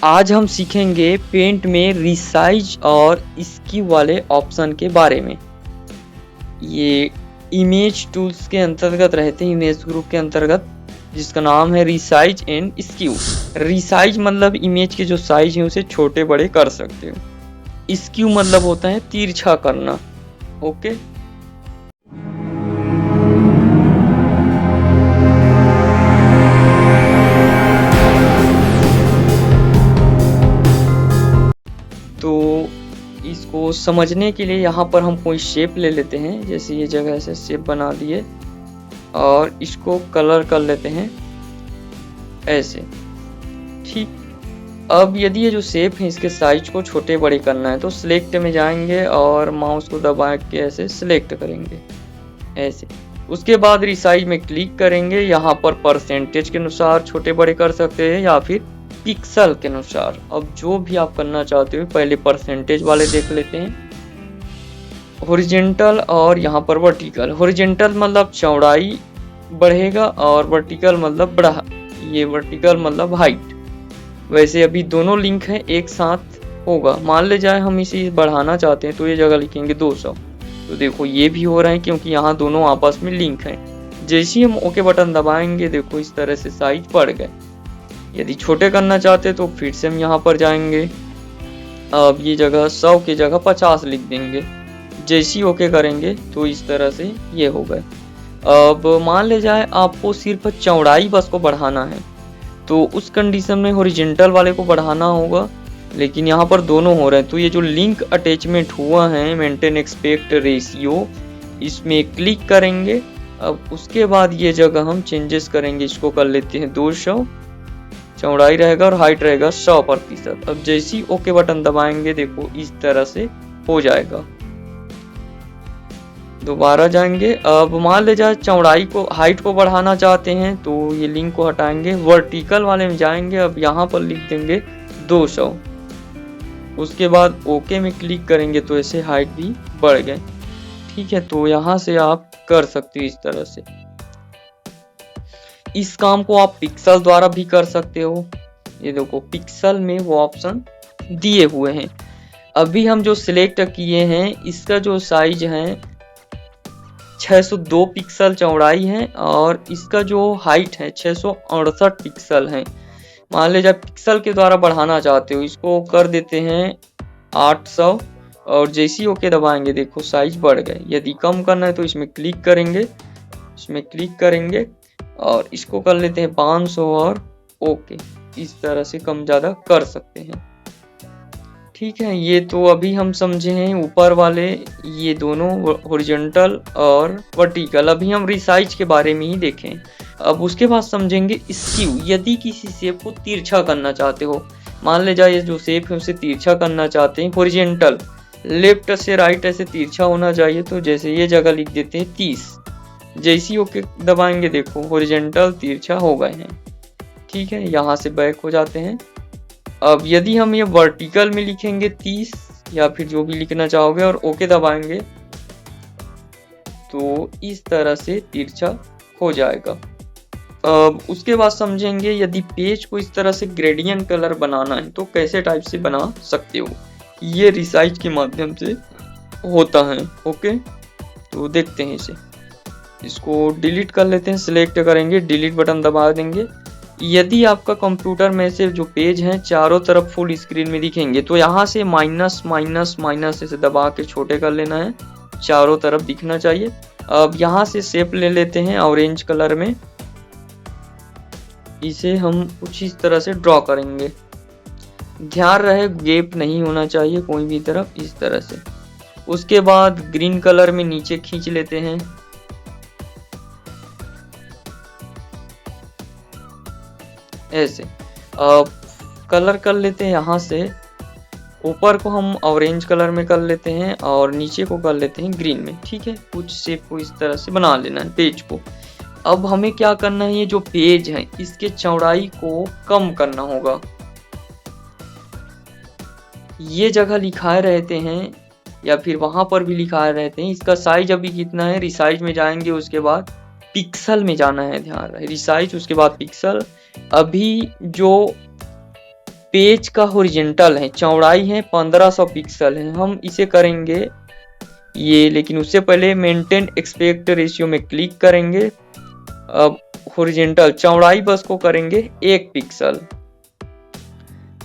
आज हम सीखेंगे पेंट में रिसाइज और स्क्यू वाले ऑप्शन के बारे में। ये इमेज टूल्स के अंतर्गत रहते हैं, इमेज ग्रुप के अंतर्गत, जिसका नाम है रिसाइज एंड स्क्यू। रिसाइज मतलब इमेज के जो साइज है उसे छोटे बड़े कर सकते हो। स्क्यू मतलब होता है तिरछा करना। ओके, तो इसको समझने के लिए यहाँ पर हम कोई शेप ले लेते हैं। जैसे ये जगह ऐसे शेप बना दिए और इसको कलर कर लेते हैं ऐसे। ठीक, अब यदि ये जो शेप है इसके साइज को छोटे बड़े करना है तो सिलेक्ट में जाएंगे और माउस को दबा के ऐसे सिलेक्ट करेंगे ऐसे। उसके बाद रिसाइज में क्लिक करेंगे। यहाँ पर परसेंटेज के अनुसार छोटे बड़े कर सकते हैं या फिर पिक्सल के अनुसार। अब जो भी आप करना चाहते हो, पहले परसेंटेज वाले देख लेते हैं। हॉरिजॉन्टल और यहाँ पर वर्टिकल। हॉरिजॉन्टल मतलब चौड़ाई बढ़ेगा और वर्टिकल मतलब बढ़ा, ये वर्टिकल मतलब हाइट। वैसे अभी दोनों लिंक है, एक साथ होगा। मान ले जाए हम इसे बढ़ाना चाहते हैं तो ये जगह लिखेंगे 200। तो देखो ये भी हो रहा है क्योंकि यहाँ दोनों आपस में लिंक हैं। जैसे ही हम ओके बटन दबाएंगे देखो इस तरह से साइज बढ़ गए। यदि छोटे करना चाहते तो फिर से हम यहाँ पर जाएंगे। अब ये जगह 100 की जगह 50 लिख देंगे। जैसे ही ओके करेंगे तो इस तरह से ये हो गए। अब मान ले जाए आपको सिर्फ चौड़ाई बस को बढ़ाना है तो उस कंडीशन में हॉरिजॉन्टल वाले को बढ़ाना होगा, लेकिन यहाँ पर दोनों हो रहे हैं। तो ये जो लिंक अटैचमेंट हुआ है मेंटेन एक्सपेक्ट रेशियो, इसमें क्लिक करेंगे। अब उसके बाद ये जगह हम चेंजेस करेंगे। इसको कर लेते हैं 200, चौड़ाई रहेगा और हाइट रहेगा 100%। अब जैसे ही ओके बटन दबाएंगे देखो इस तरह से हो जाएगा। दोबारा जाएंगे। अब मान ले जाए चौड़ाई को, हाइट को बढ़ाना चाहते हैं तो ये लिंक को हटाएंगे, वर्टिकल वाले में जाएंगे। अब यहाँ पर लिख देंगे 200। उसके बाद ओके में क्लिक करेंगे तो ऐसे हाइट भी बढ़ गए। ठीक है, तो यहाँ से आप कर सकते हो इस तरह से। इस काम को आप पिक्सल द्वारा भी कर सकते हो। ये देखो पिक्सल में वो ऑप्शन दिए हुए हैं। अभी हम जो सिलेक्ट किए हैं इसका जो साइज है 602 पिक्सल चौड़ाई है और इसका जो हाइट है 668 पिक्सल है। मान लीजिए पिक्सल के द्वारा बढ़ाना चाहते हो, इसको कर देते हैं 800 और जैसे ही ओके दबाएंगे देखो साइज बढ़ गए। यदि कम करना है तो इसमें क्लिक करेंगे और इसको कर लेते हैं 500 और ओके। इस तरह से कम ज़्यादा कर सकते हैं। ठीक है, ये तो अभी हम समझे हैं ऊपर वाले ये दोनों हॉरिजॉन्टल और वर्टिकल। अभी हम रिसाइज के बारे में ही देखें। अब उसके बाद समझेंगे स्क्यू। यदि किसी शेप को तिरछा करना चाहते हो, मान ले जाए जो शेप है उसे तिरछा करना चाहते हैं, हॉरिजॉन्टल लेफ्ट से राइट ऐसे तिरछा होना चाहिए, तो जैसे ये जगह लिख देते हैं 30। जैसी ओके दबाएंगे देखो हॉरिजॉन्टल तिरछा हो गए हैं। ठीक है, यहाँ से बैक हो जाते हैं। अब यदि हम ये वर्टिकल में लिखेंगे 30 या फिर जो भी लिखना चाहोगे और ओके दबाएंगे तो इस तरह से तिरछा हो जाएगा। अब उसके बाद समझेंगे यदि पेज को इस तरह से ग्रेडियंट कलर बनाना है तो कैसे टाइप से बना सकते हो। ये रिसाइज के माध्यम से होता है। ओके, तो देखते हैं इसे। इसको डिलीट कर लेते हैं, सिलेक्ट करेंगे, डिलीट बटन दबा देंगे। यदि आपका कंप्यूटर में से जो पेज हैं चारों तरफ फुल स्क्रीन में दिखेंगे तो यहाँ से माइनस माइनस माइनस ऐसे दबा के छोटे कर लेना है, चारों तरफ दिखना चाहिए। अब यहाँ से शेप ले लेते हैं ऑरेंज कलर में, इसे हम कुछ इस तरह से ड्रॉ करेंगे। ध्यान रहे गैप नहीं होना चाहिए कोई भी तरफ, इस तरह से। उसके बाद ग्रीन कलर में नीचे खींच लेते हैं ऐसे। अब कलर कर लेते हैं, यहाँ से ऊपर को हम ऑरेंज कलर में कर लेते हैं और नीचे को कर लेते हैं ग्रीन में। ठीक है, कुछ शेप को इस तरह से बना लेना है पेज को। अब हमें क्या करना है, ये जो पेज है इसके चौड़ाई को कम करना होगा। ये जगह लिखाए रहते हैं या फिर वहां पर भी लिखाए रहते हैं। इसका साइज अभी कितना है, रिसाइज में जाएंगे, उसके बाद पिक्सल में जाना है। ध्यान रहे रिसाइज उसके बाद पिक्सल। अभी जो पेज का हॉरिजेंटल है, चौड़ाई है 1500 पिक्सल है, हम इसे करेंगे ये, लेकिन उससे पहले मेंटेन एस्पेक्ट रेशियो में क्लिक करेंगे। अब हॉरिजेंटल चौड़ाई बस को करेंगे 1 पिक्सल।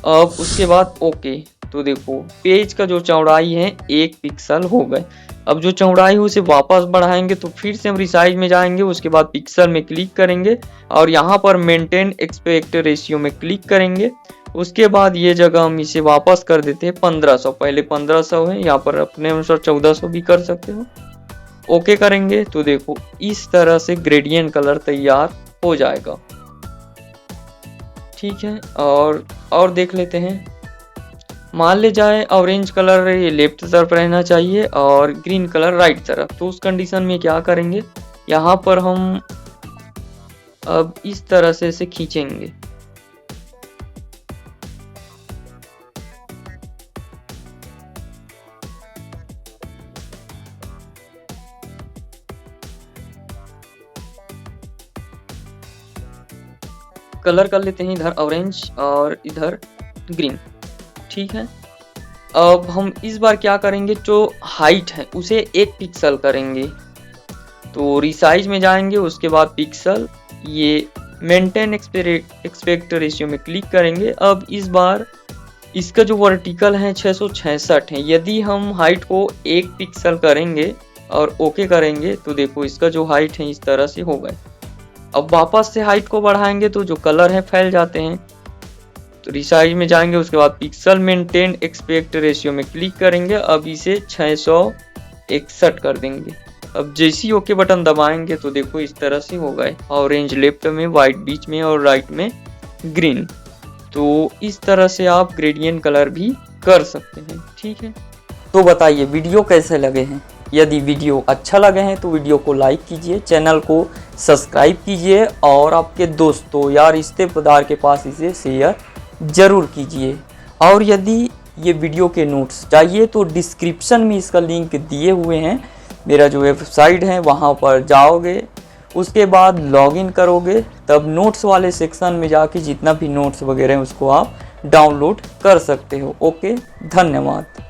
अब उसके बाद ओके, तो देखो पेज का जो चौड़ाई है 1 पिक्सल हो गए। अब जो चौड़ाई है उसे वापस बढ़ाएंगे, तो फिर से हम रिसाइज में जाएंगे, उसके बाद पिक्सल में क्लिक करेंगे और यहाँ पर मेंटेन एस्पेक्ट रेशियो में क्लिक करेंगे। उसके बाद ये जगह हम इसे वापस कर देते हैं 1500, पहले 1500 है, यहाँ पर अपने अनुसार 1400 भी कर सकते हो। ओके करेंगे तो देखो इस तरह से ग्रेडियंट कलर तैयार हो जाएगा। ठीक है, और देख लेते हैं। मान ले जाए ऑरेंज कलर ये लेफ्ट तरफ रहना चाहिए और ग्रीन कलर राइट तरफ, तो उस कंडीशन में क्या करेंगे, यहाँ पर हम अब इस तरह से इसे खींचेंगे। कलर कर लेते हैं इधर ऑरेंज और इधर ग्रीन। ठीक है, अब हम इस बार क्या करेंगे, जो हाइट है उसे 1 पिक्सल करेंगे। तो रिसाइज में जाएंगे, उसके बाद पिक्सल, ये मेंटेन एस्पेक्ट रेशियो में क्लिक करेंगे। अब इस बार इसका जो वर्टिकल है 666 है, यदि हम हाइट को 1 पिक्सल करेंगे और ओके करेंगे तो देखो इसका जो हाइट है इस तरह से हो गए। अब वापस से हाइट को बढ़ाएंगे तो जो कलर है फैल जाते हैं, तो रिसाइज में जाएंगे, उसके बाद पिक्सल मेंटेन एस्पेक्ट रेशियो में क्लिक करेंगे। अब इसे 661 कर देंगे। अब जैसे ही ओके बटन दबाएंगे तो देखो इस तरह से हो गए, ऑरेंज लेफ्ट में, वाइट बीच में और राइट में ग्रीन। तो इस तरह से आप ग्रेडियंट कलर भी कर सकते हैं। ठीक है, तो बताइए वीडियो कैसे लगे हैं। यदि वीडियो अच्छा लगे हैं तो वीडियो को लाइक कीजिए, चैनल को सब्सक्राइब कीजिए और आपके दोस्तों या रिश्तेदार के पास इसे शेयर ज़रूर कीजिए। और यदि ये वीडियो के नोट्स चाहिए तो डिस्क्रिप्शन में इसका लिंक दिए हुए हैं, मेरा जो वेबसाइट है वहाँ पर जाओगे, उसके बाद लॉगिन करोगे, तब नोट्स वाले सेक्शन में जाके जितना भी नोट्स वगैरह हैं उसको आप डाउनलोड कर सकते हो। ओके, धन्यवाद।